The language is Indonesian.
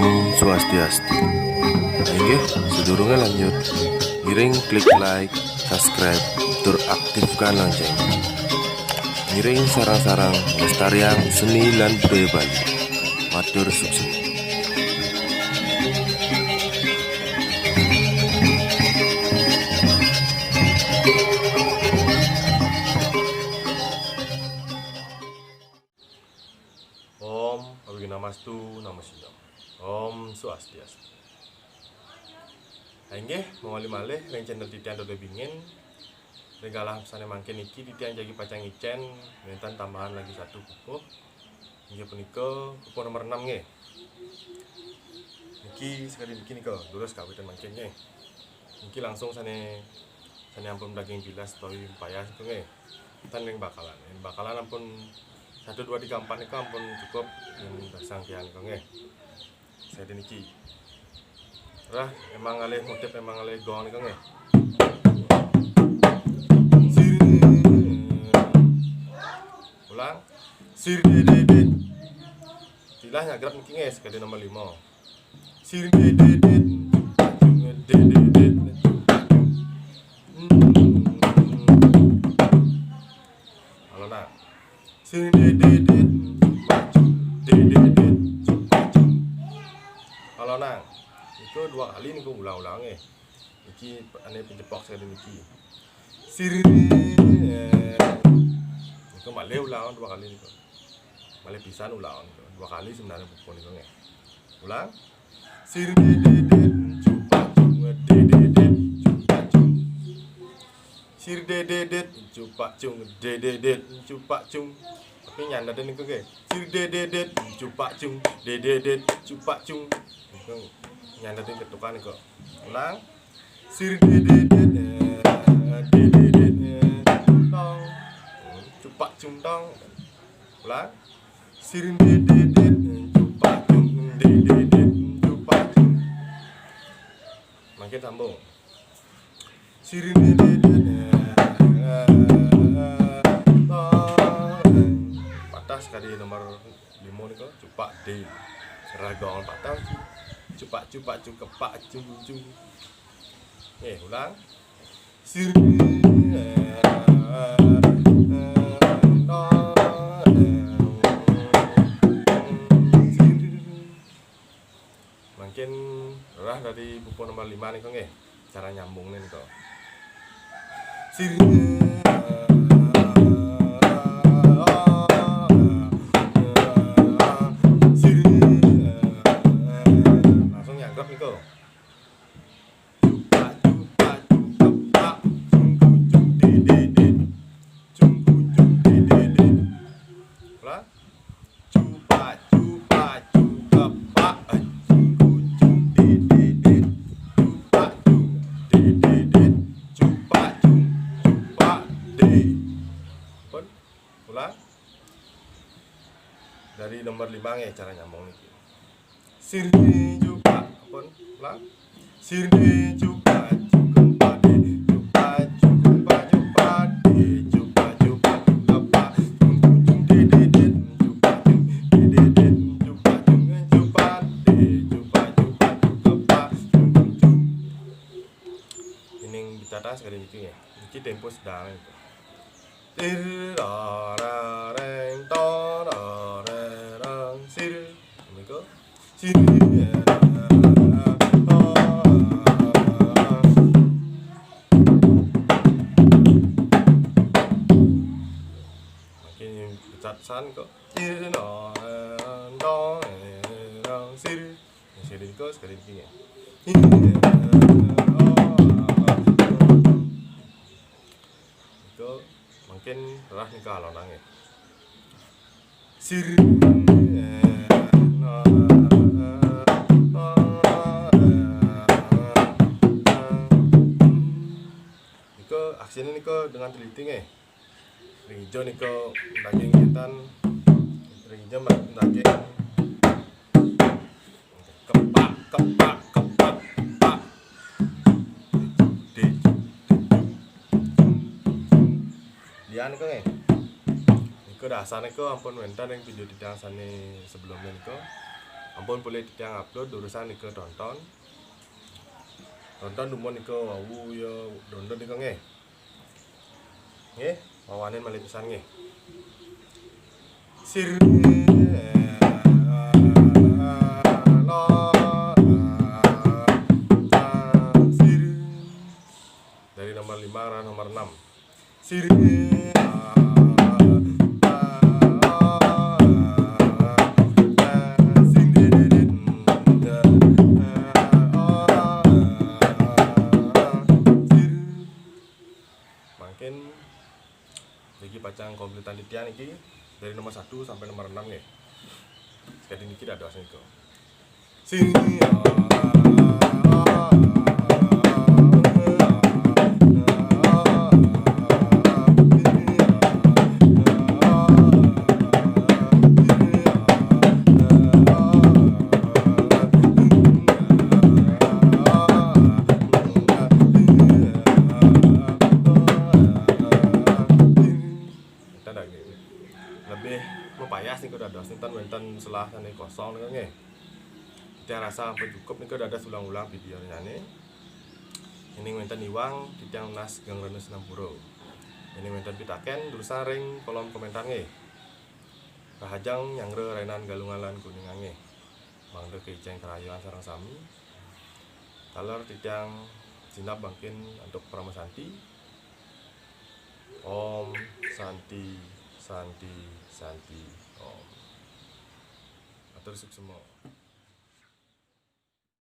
Om Swastiastu. Oke, sedurunge lanjut, giring klik like, subscribe, tur aktifkan lonceng. Giring sarang-sarang lestarian seni lan budaya Bali. Matur sukses. Om Abhinamastu Namasidam. Om Swastiastu. Nggih, mawali malih ring channel Titian Dodo Bingin. Regalah pesane mangke niki Titian jagi pacang icen, mintan tambahan lagi satu pupuh. Inggih punika pupuh nomor 6 nggih. Niki sekali niki nika lurus kawitan mangke nggih. Niki langsung sane ampun daging bilas towi payah itu nggih. Tan ring bakalan. Bakalan ampun 1 2 3 4 niku ampun cukup yang sangkian kok nggih. Saya niki. Rah emang alih motif emang alih gong niku nggih. Ulang. Sir dedet. Tilah nyagrap niki nggih sekali nomor 5. Sir dedet. Dedet. Halo nak. Sir dedet. Halo nang, itu 2 kali niku ulang-ulang Niki ane penjepok saya niki. Sir. Niku malih ulang 2 kali niku. Malih pisan ulang 2 kali sebenarnya pupun niku nggih. Ulang. Sir dedet cupak cung dedet cupak cung. Sir dedet cupak cung dedet cupak cung. Tapi nyanda niku nggih. Sir dedet cupak cung dedet cupak cung. Niku nyanda ketukan niku. Ulang. Sir dedet tong cupak cung tong. Ulang. Sir dedet cupak cung dedet cupak cung. Mangke sambung. Sir dedet patah sekali nomor 5 niku cupak D. Ragongan patah cupak cung kepak cung. Ulang. Sir mungkin rah dari buku nomor 5 niku nggih. Cara nyambungnya niku. Sir langsung nyanggap niku. Dari nomor 5 ya cara nyambung niki. Sir juga pun ulang. Sir juga cukup pade cukup pade cukup cukup cung dedet cukup dedet cukup pade cukup cung. Ini bicara sekali niki ya. Niki tempo sedang itu. Reng sir niku sir makin pecat san kok sir sir niku sekali iki ya. Itu mungkin rah niku alonang ya. Sir aksinya niku dengan teliti nggih. Ring ijo niku daging hitam, ring ijo daging kepak. Dian niku nggih. Niku dasar niku ampun wenten yang video di dasane sebelumnya niku. ampun boleh yang upload urusan niko tonton dumon niko wau ya tonton niko nge wawanen malih pisan nge sir dari nomor 5 ke nomor 6 sir makin iki pacang kompletan titian iki dari nomor 1 sampai nomor 6 ya. Sekali niki ada asing kok. Sini lebih mepayas nih udah dos nonton wonten selah sane kosong nih nggih. Kita rasa ampun cukup nih udah ada ulang-ulang videonya nih. Ini wonten iwang titiang nas gang rene Senampuro. Ini wonten pitaken tulisan ring kolom komentar nggih. Rahajang nyangre renan galungalan kuning nggih. Mangde keceng kerayaan sareng sami. Taler titiang sinap bangkin untuk Pramasanti. Om Santi Santi Santi Om. Atur suk semua.